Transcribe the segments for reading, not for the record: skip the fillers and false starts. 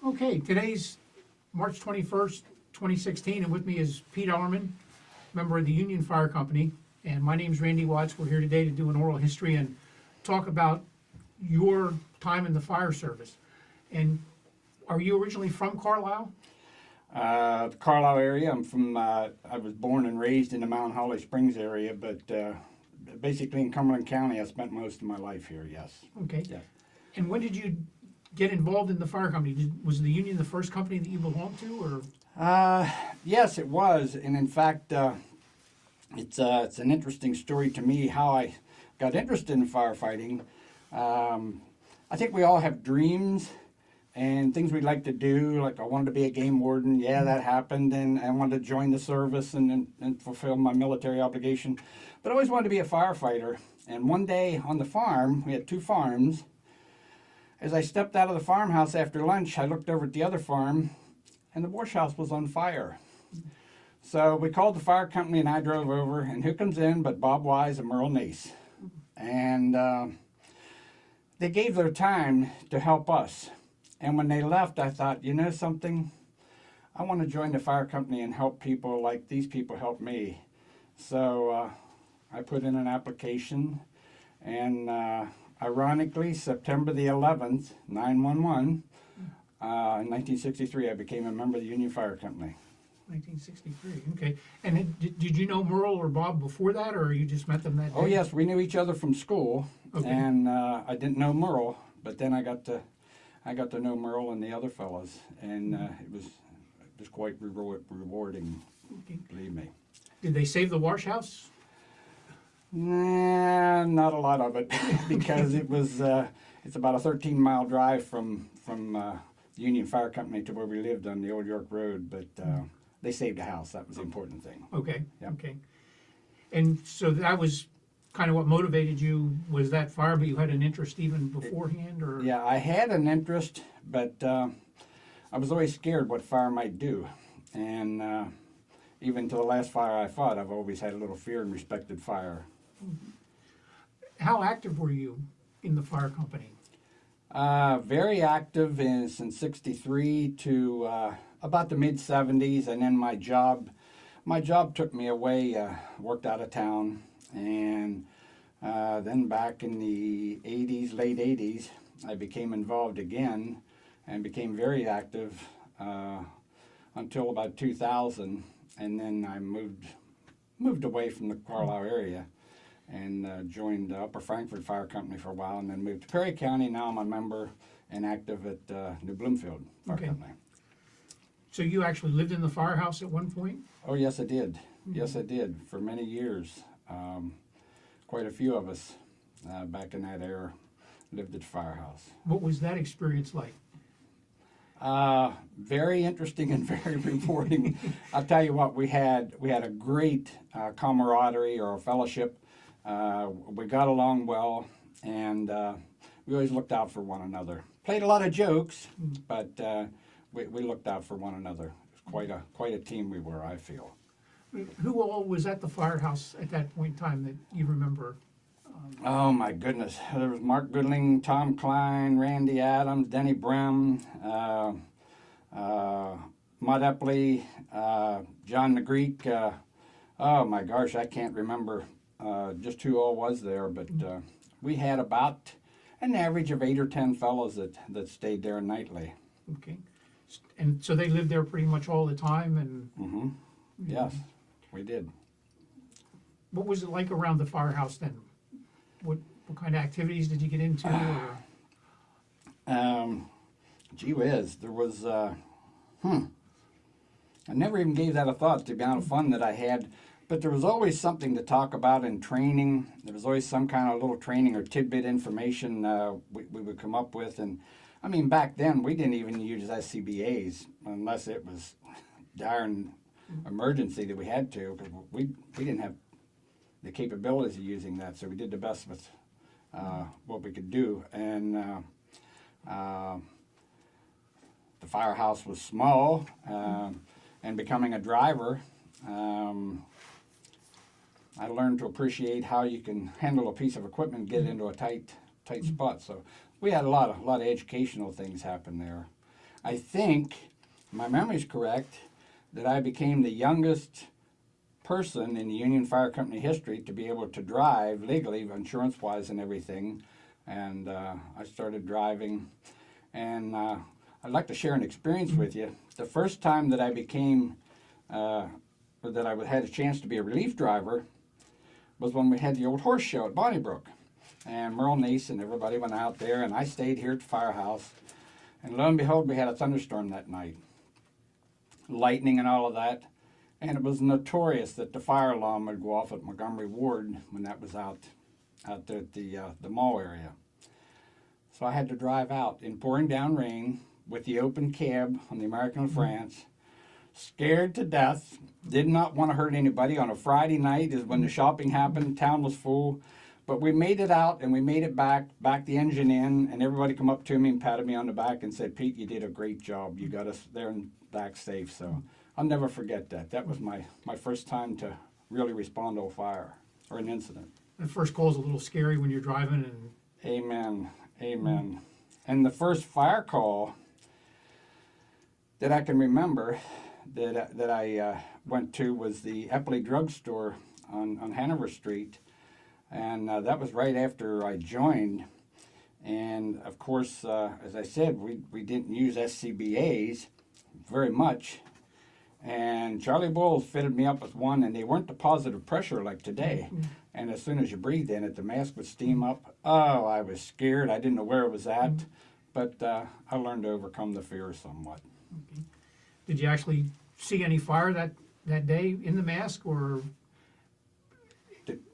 Okay, today's March 21st, 2016, and with me is Pete Ellerman, member of the Union Fire Company, and my name's Randy Watts. We're here today to do an oral history and talk about your time in the fire service. And are you originally from Carlisle? The Carlisle area. I'm from, I was born and raised in the Mount Holly Springs area, but basically in Cumberland County, I spent most of my life here, yes. Okay. Yes. And when did you get involved in the fire company? Was the Union the first company that you belonged to, or? Yes, it was. And in fact, it's an interesting story to me how I got interested in firefighting. I think we all have dreams and things we'd like to do. Like I wanted to be a game warden. Yeah, that happened. And I wanted to join the service and fulfill my military obligation. But I always wanted to be a firefighter. And one day on the farm, we had two farms. As I stepped out of the farmhouse after lunch, I looked over at the other farm, and the wash house was on fire. So we called the fire company, and I drove over, and who comes in but Bob Wise and Merle Nace. And they gave their time to help us. And when they left, I thought, you know something? I want to join the fire company and help people like these people helped me. So I put in an application, and ironically, September the 11th, 9/11, in 1963, I became a member of the Union Fire Company. 1963, okay. And did you know Merle or Bob before that, or you just met them that day? Oh yes, we knew each other from school, Okay. and I didn't know Merle, but then I got to know Merle and the other fellas, and it was quite rewarding, Okay. believe me. Did they save the wash house? Nah, not a lot of it, because it was it's about a 13-mile drive from the Union Fire Company to where we lived on the Old York Road, but they saved the house. That was the important thing. Okay, Yep. okay. And so that was kind of what motivated you, was that fire, but you had an interest even beforehand, or? Yeah, I had an interest, but I was always scared what fire might do, and even to the last fire I fought, I've always had a little fear and respected fire. How active were you in the fire company? Very active since '63 to about the mid '70s, and then my job took me away. Worked out of town, and then back in the '80s, late '80s, I became involved again, and became very active until about 2000, and then I moved away from the Carlisle area, and joined Upper Frankfort Fire Company for a while, and then moved to Perry County. Now I'm a member and active at New Bloomfield Fire Okay. Company. So you actually lived in the firehouse at one point? Oh yes, I did. Yes, I did for many years. Quite a few of us back in that era lived at the firehouse. What was that experience like? Very interesting and very rewarding. I'll tell you what, we had a great camaraderie or fellowship. We got along well, and we always looked out for one another. Played a lot of jokes, but we looked out for one another. It was quite a team we were, I feel. Who all was at the firehouse at that point in time that you remember? Oh my goodness. There was Mark Goodling, Tom Klein, Randy Adams, Denny Brem, Mud Epley, John NeGreek. Oh my gosh, I can't remember just who all was there, but we had about an average of 8 or 10 fellows that stayed there nightly. Okay. And so they lived there pretty much all the time, and Mm-hmm. Yes, we did. what was it like around the firehouse then? What kind of activities did you get into? Or? Gee whiz, there was, I never even gave that a thought, the amount of fun that I had, but there was always something to talk about in training. There was always some kind of little training or tidbit information we would come up with, and I mean, back then we didn't even use SCBAs unless it was darn emergency that we had to, because we didn't have the capabilities of using that, so we did the best with what we could do. And the firehouse was small, and becoming a driver, I learned to appreciate how you can handle a piece of equipment and get it into a tight spot. So we had a lot of educational things happen there. I think, if my memory's correct, that I became the youngest person in the Union Fire Company history to be able to drive legally, insurance-wise and everything. And I started driving. And I'd like to share an experience with you. The first time that I became, that I had a chance to be a relief driver was when we had the old horse show at Bonnybrook. And Merle Neese and everybody went out there, and I stayed here at the firehouse. And lo and behold, we had a thunderstorm that night. Lightning and all of that. And it was notorious that the fire alarm would go off at Montgomery Ward when that was out there at the mall area. So I had to drive out in pouring down rain with the open cab on the American of France, scared to death, did not want to hurt anybody. On a Friday night is when the shopping happened, town was full. But we made it out and we made it back the engine in, and everybody come up to me and patted me on the back and said, "Pete, you did a great job. You got us there and back safe." So I'll never forget that. That was my first time to really respond to a fire or an incident. That first call is a little scary when you're driving and... Amen. Amen. And the first fire call that I can remember that I went to was the Epley drugstore on Hanover Street. And that was right after I joined. And of course, as I said, we didn't use SCBAs very much. And Charlie Bowles fitted me up with one, and they weren't the positive pressure like today. And as soon as you breathed in it, the mask would steam up. Oh, I was scared. I didn't know where it was at. But I learned to overcome the fear somewhat. Okay. Did you actually see any fire that day in the mask, or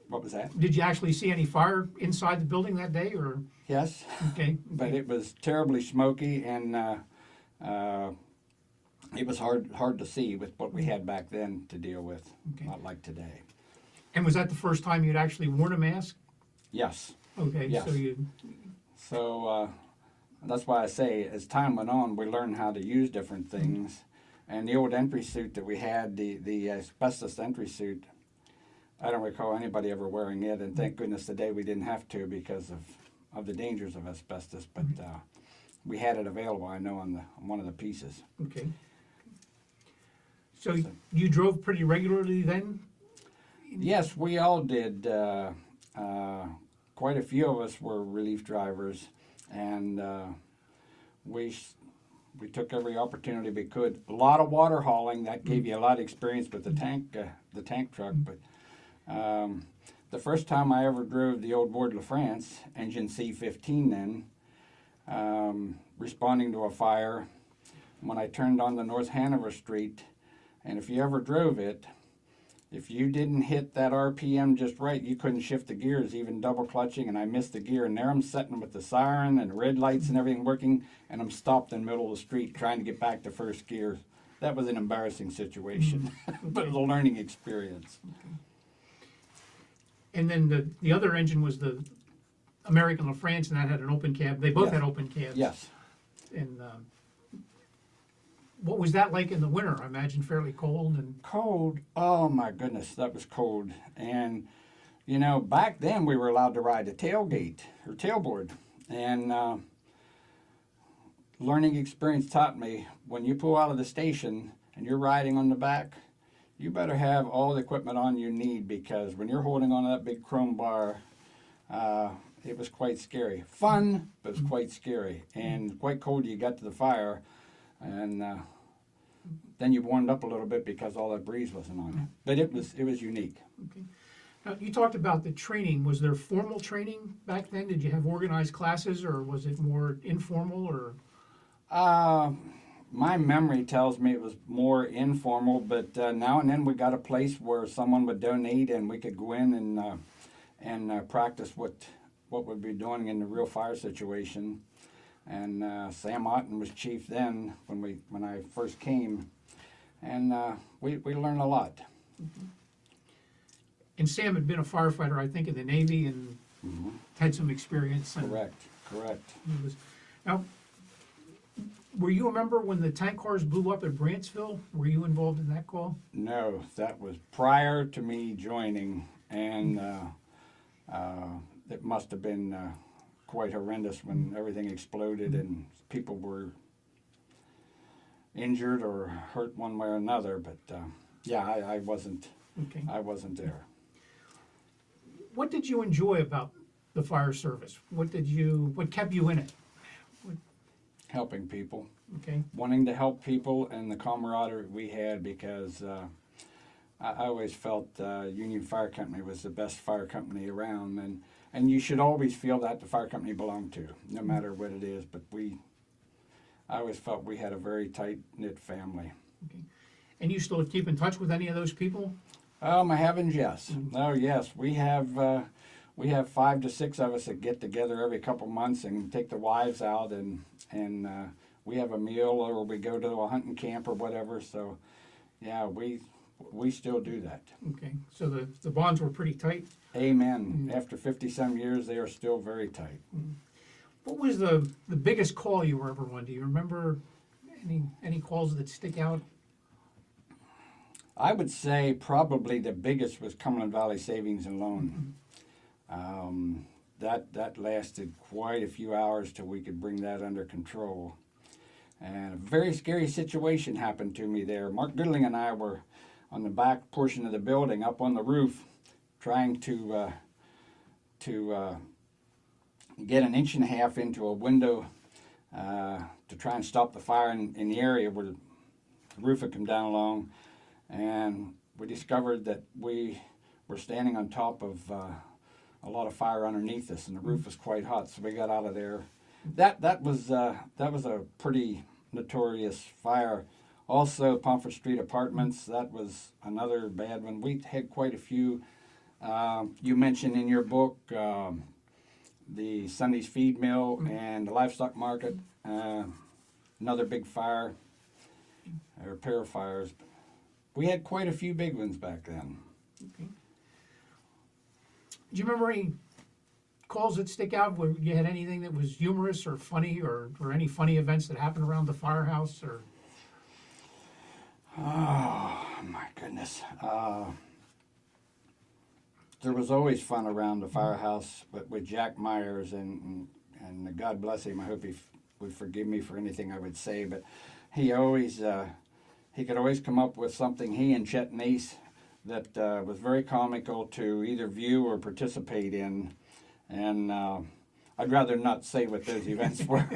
What was that? did you actually see any fire inside the building that day, or? Yes, Okay. but it was terribly smoky, and it was hard to see with what we had back then to deal with, Okay. not like today. And was that the first time you'd actually worn a mask? Yes. Okay, Yes. so you... So that's why I say, as time went on, we learned how to use different things. And the old entry suit that we had, the asbestos entry suit, I don't recall anybody ever wearing it. And thank goodness today we didn't have to because of the dangers of asbestos. But we had it available, I know, on one of the pieces. Okay. So you drove pretty regularly then? Yes, we all did. Quite a few of us were relief drivers, and we took every opportunity we could. A lot of water hauling, that gave you a lot of experience with the tank truck. But the first time I ever drove the old Ward La France, engine C15 then, responding to a fire, when I turned on the North Hanover Street, and if you ever drove it, if you didn't hit that RPM just right, you couldn't shift the gears, even double clutching, and I missed the gear. And there I'm sitting with the siren and red lights and everything working, and I'm stopped in the middle of the street trying to get back to first gear. That was an embarrassing situation, but it was a learning experience. And then the other engine was the American La France, and that had an open cab. They both Yes. had open cabs. Yes. And what was that like in the winter? I imagine fairly cold and... Cold. Oh my goodness, that was cold. And you know, back then we were allowed to ride a tailgate or tailboard. And learning experience taught me, when you pull out of the station and you're riding on the back, you better have all the equipment on you need, because when you're holding on to that big chrome bar, it was quite scary. Fun, but it was quite scary. And quite cold. You got to the fire, and then you warmed up a little bit because all that breeze wasn't on you. But it was unique. Okay. Now, you talked about the training. Was there formal training back then? Did you have organized classes, or was it more informal, or? My memory tells me it was more informal, but now and then we got a place where someone would donate and we could go in and practice what we'd be doing in the real fire situation. And Sam Otten was chief then when I first came, and we learned a lot. Mm-hmm. And Sam had been a firefighter, I think, in the Navy, and had some experience. And Correct. he was, now, were you a member when the tank cars blew up at Brantsville? Were you involved in that call? No, that was prior to me joining, and it must have been quite horrendous when everything exploded and people were injured or hurt one way or another. But yeah, I wasn't. Okay. I wasn't there. What did you enjoy about the fire service? What kept you in it? Helping people, Okay. wanting to help people, and the camaraderie we had, because I always felt Union Fire Company was the best fire company around, and you should always feel that the fire company belonged to, no matter what it is. But I always felt we had a very tight-knit family. Okay. And you still keep in touch with any of those people? Oh, my heavens, yes. Oh, yes. We have 5 to 6 of us that get together every couple months and take the wives out, and we have a meal, or we go to a hunting camp or whatever. So, yeah, we still do that. Okay. So the bonds were pretty tight. Amen. After 50-some years, they are still very tight. What was the biggest call you were ever on? Do you remember any calls that stick out? I would say probably the biggest was Cumberland Valley Savings and Loan. That lasted quite a few hours till we could bring that under control. And a very scary situation happened to me there. Mark Goodling and I were on the back portion of the building, up on the roof, trying to get an inch and a half into a window to try and stop the fire in the area where the roof had come down along. And we discovered that we were standing on top of a lot of fire underneath us, and the roof was quite hot, so we got out of there. That was a pretty notorious fire. Also, Pomfret Street Apartments, that was another bad one. We had quite a few. You mentioned in your book the Sunday's Feed Mill and the Livestock Market, another big fire, or a pair of fires. We had quite a few big ones back then. Okay. Do you remember any calls that stick out where you had anything that was humorous or funny, or any funny events that happened around the firehouse? Or oh my goodness, there was always fun around the firehouse, but with Jack Myers, and God bless him. I hope he would forgive me for anything I would say, but he always he could always come up with something, he and Chet Nace, that was very comical to either view or participate in. And I'd rather not say what those events were,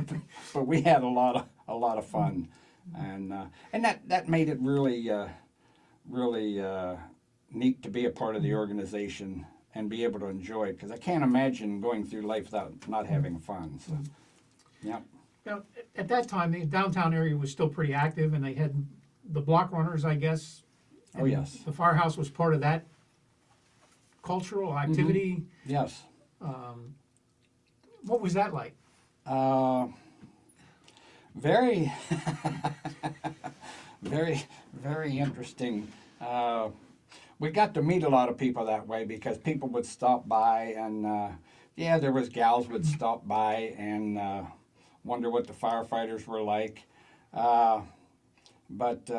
but we had a lot of fun, and that made it really neat to be a part of the organization and be able to enjoy it, because I can't imagine going through life without not having fun. So, yeah. now, at that time, the downtown area was still pretty active, and they had the block runners, I guess. Oh, yes. The firehouse was part of that cultural activity. Yes. What was that like? Very, very interesting. We got to meet a lot of people that way, because people would stop by, and yeah, there was gals would stop by and wonder what the firefighters were like. But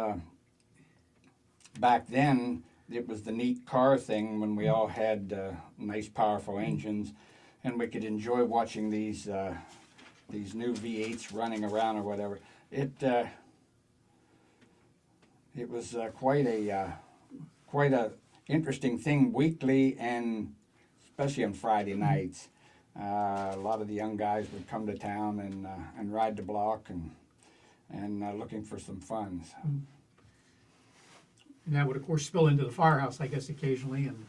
back then, it was the neat car thing when we all had nice, powerful engines, and we could enjoy watching these new V8s running around or whatever. It was quite a interesting thing weekly, and especially on Friday nights. A lot of the young guys would come to town and ride the block and looking for some fun. So. And that would, of course, spill into the firehouse, I guess, occasionally. And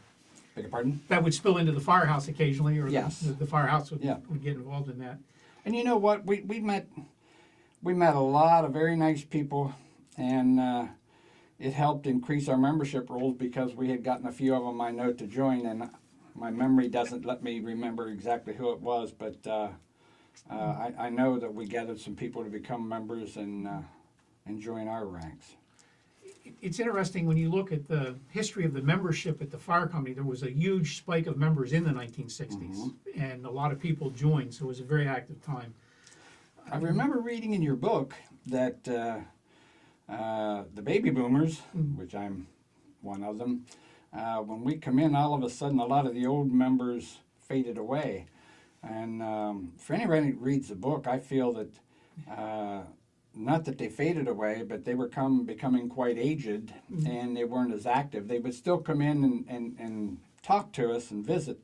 Beg your pardon? that would spill into the firehouse occasionally, or Yes. the firehouse would, Yeah. would get involved in that. And you know what? We met a lot of very nice people, and it helped increase our membership rolls, because we had gotten a few of them I know to join, and my memory doesn't let me remember exactly who it was, but I know that we gathered some people to become members and join our ranks. It's interesting when you look at the history of the membership at the fire company. There was a huge spike of members in the 1960s, and a lot of people joined, so it was a very active time. I remember reading in your book that the baby boomers, which I'm one of them, when we come in, all of a sudden a lot of the old members faded away. And for anybody who reads the book, I feel that not that they faded away, but they were becoming quite aged, and they weren't as active. They would still come in and talk to us and visit,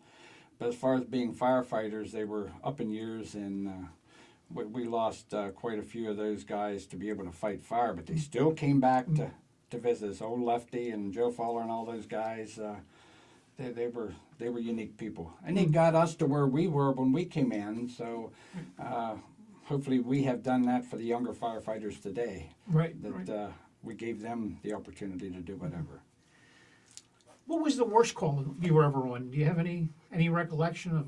but as far as being firefighters, they were up in years, and we lost quite a few of those guys to be able to fight fire, but they still came back to visit us. Old Lefty and Joe Fowler and all those guys, they were unique people, and they got us to where we were when we came in. So hopefully we have done that for the younger firefighters today. Right. That we gave them the opportunity to do whatever. What was the worst call you were ever on? Do you have any recollection of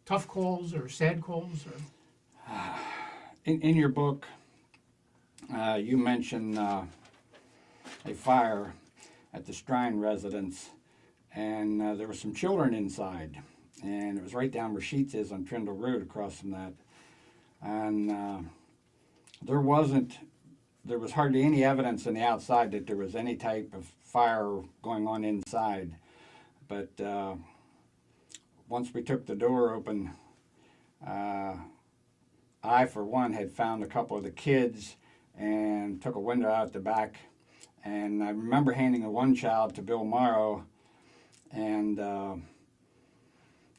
tough calls or sad calls? Or? In your book, you mentioned a fire at the Strine residence, and there were some children inside, and it was right down where Sheets is on Trindle Road across from that. And there was hardly any evidence on the outside that there was any type of fire going on inside. But once we took the door open, I, for one, had found a couple of the kids and took a window out the back. And I remember handing the one child to Bill Morrow, and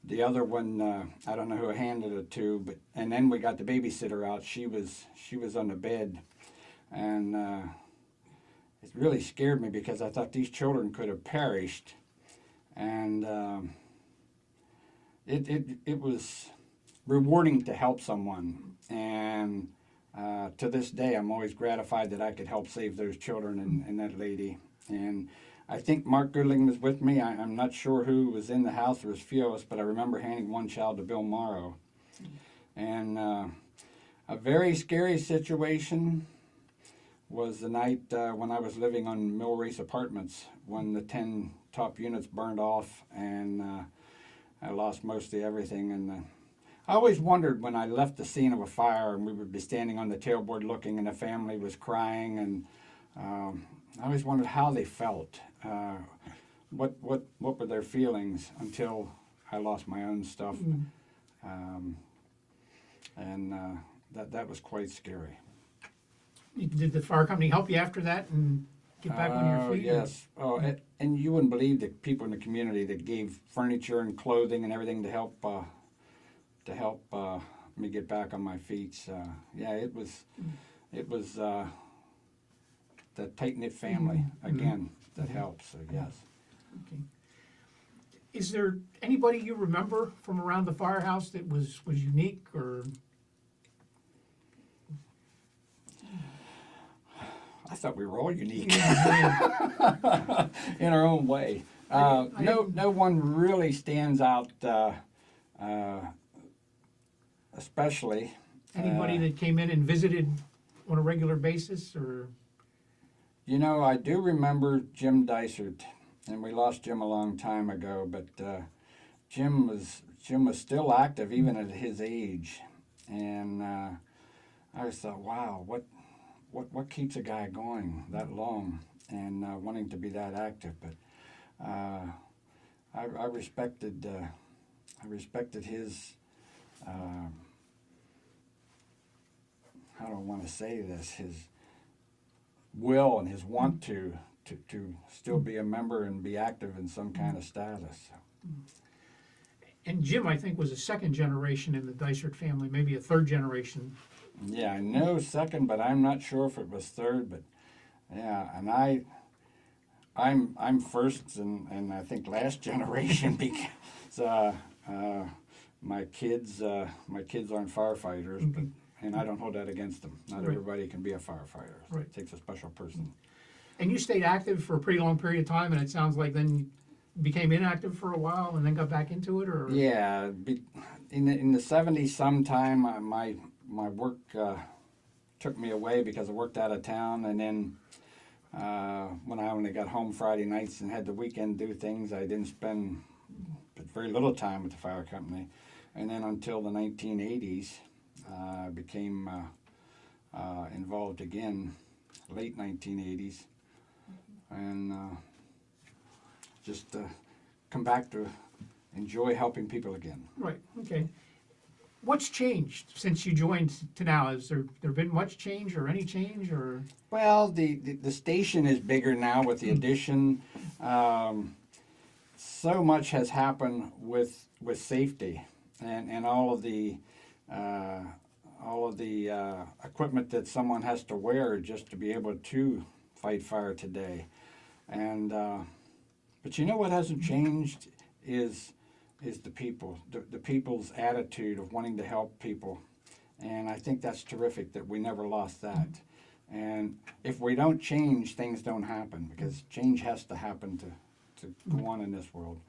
the other one, I don't know who I handed it to, and then we got the babysitter out. She was on the bed, and it really scared me because I thought these children could have perished, and it was rewarding to help someone, and to this day I'm always gratified that I could help save those children and that lady. And I think Mark Goodling was with me. I'm not sure who was in the house. There was a few of us, but I remember handing one child to Bill Morrow. And a very scary situation was the night when I was living on Mill Race Apartments, when the 10 top units burned off, and I lost mostly everything. And I always wondered when I left the scene of a fire and we would be standing on the tailboard looking and the family was crying, and I always wondered how they felt. What were their feelings until I lost my own stuff, and that was quite scary. Did the fire company help you after that and get back on your feet? Yes. Oh, and you wouldn't believe the people in the community that gave furniture and clothing and everything to help me get back on my feet. Yeah, it was that tight-knit family again that helps. So yes. Okay. Is there anybody you remember from around the firehouse that was unique or? I thought we were all unique Yeah. in our own way. No one really stands out, especially. Anybody that came in and visited on a regular basis, or? You know, I do remember Jim Dysart, and we lost Jim a long time ago, but Jim was still active even at his age, and I just thought, wow, what keeps a guy going that long and wanting to be that active? But I respected his. How do I want to say this? His will and his want to still be a member and be active in some kind of status. And Jim, I think, was a second generation in the Dysart family, maybe a third generation. Yeah, I know second, but I'm not sure if it was third. But yeah, and I'm first and I think last generation because my kids aren't firefighters, but. And I don't hold that against them. Not everybody can be a firefighter. Right. It takes a special person. And you stayed active for a pretty long period of time, and it sounds like then you became inactive for a while and then got back into it, or? Yeah, in the 70s sometime, my work took me away because I worked out of town, and then when I only got home Friday nights and had the weekend do things, I didn't spend very little time with the fire company. And then until the 1980s, I became involved again, late 1980s, and just come back to enjoy helping people again. Right, okay. What's changed since you joined to now? Has there been much change or any change or? Well, the station is bigger now with the addition. So much has happened with safety and all of the equipment that someone has to wear just to be able to fight fire today. And but you know what hasn't changed is the people, the people's attitude of wanting to help people. And I think that's terrific that we never lost that. And if we don't change, things don't happen, because change has to happen to go on in this world.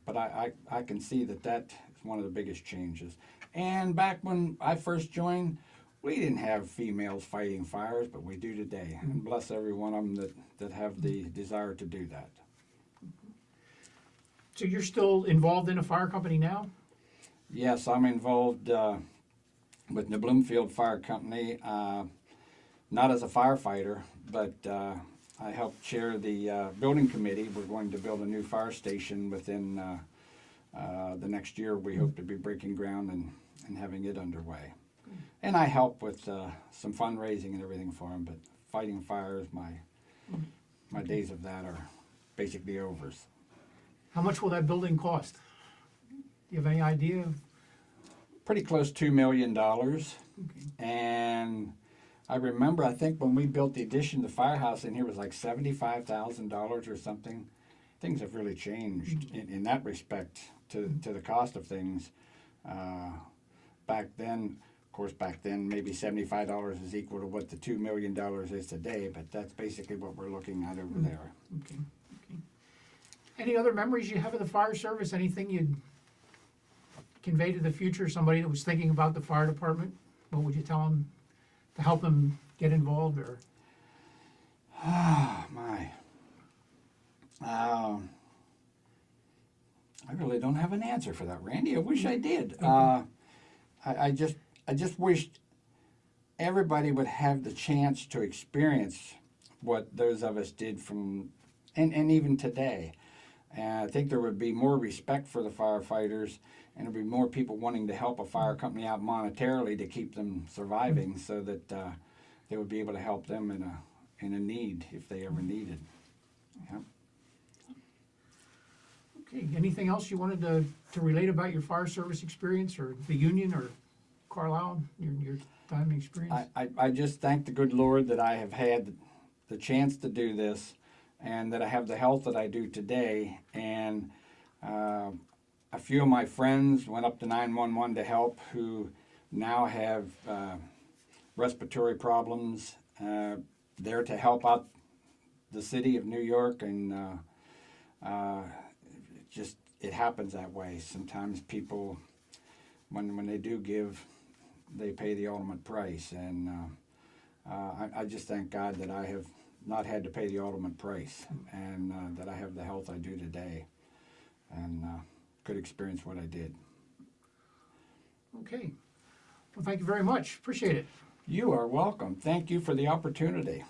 But I can see that is one of the biggest changes. And back when I first joined, we didn't have females fighting fires, but we do today. And bless every one of them that have the desire to do that. So you're still involved in a fire company now? Yes, I'm involved with the Bloomfield Fire Company, not as a firefighter, but I help chair the building committee. We're going to build a new fire station within the next year. We hope to be breaking ground and having it underway. And I help with some fundraising and everything for them, but fighting fires, my days of that are basically over. How much will that building cost? Do you have any idea? Pretty close $2 million. Okay. And I remember, I think when we built the addition, the firehouse in here was like $75,000 or something. Things have really changed in that respect to the cost of things. Back then, of course, maybe $75 is equal to what the $2 million is today, but that's basically what we're looking at over there. Okay. Any other memories you have of the fire service? Anything you'd convey to the future? Somebody that was thinking about the fire department, what would you tell them to help them get involved? Or Ah, my. I really don't have an answer for that, Randy. I wish I did. I just wished everybody would have the chance to experience what those of us did and even today. And I think there would be more respect for the firefighters, and there'd be more people wanting to help a fire company out monetarily to keep them surviving, so that they would be able to help them in a need if they ever needed. Yep. okay, anything else you wanted to relate about your fire service experience or the union or Carlisle, your time and experience? I just thank the good Lord that I have had the chance to do this, and that I have the health that I do today. And a few of my friends went up to 911 to help, who now have respiratory problems. There to help out the city of New York, and it happens that way. Sometimes people, when they do give, they pay the ultimate price. And I just thank God that I have not had to pay the ultimate price, and that I have the health I do today, and could experience what I did. Okay. Well, thank you very much. Appreciate it. You are welcome. Thank you for the opportunity.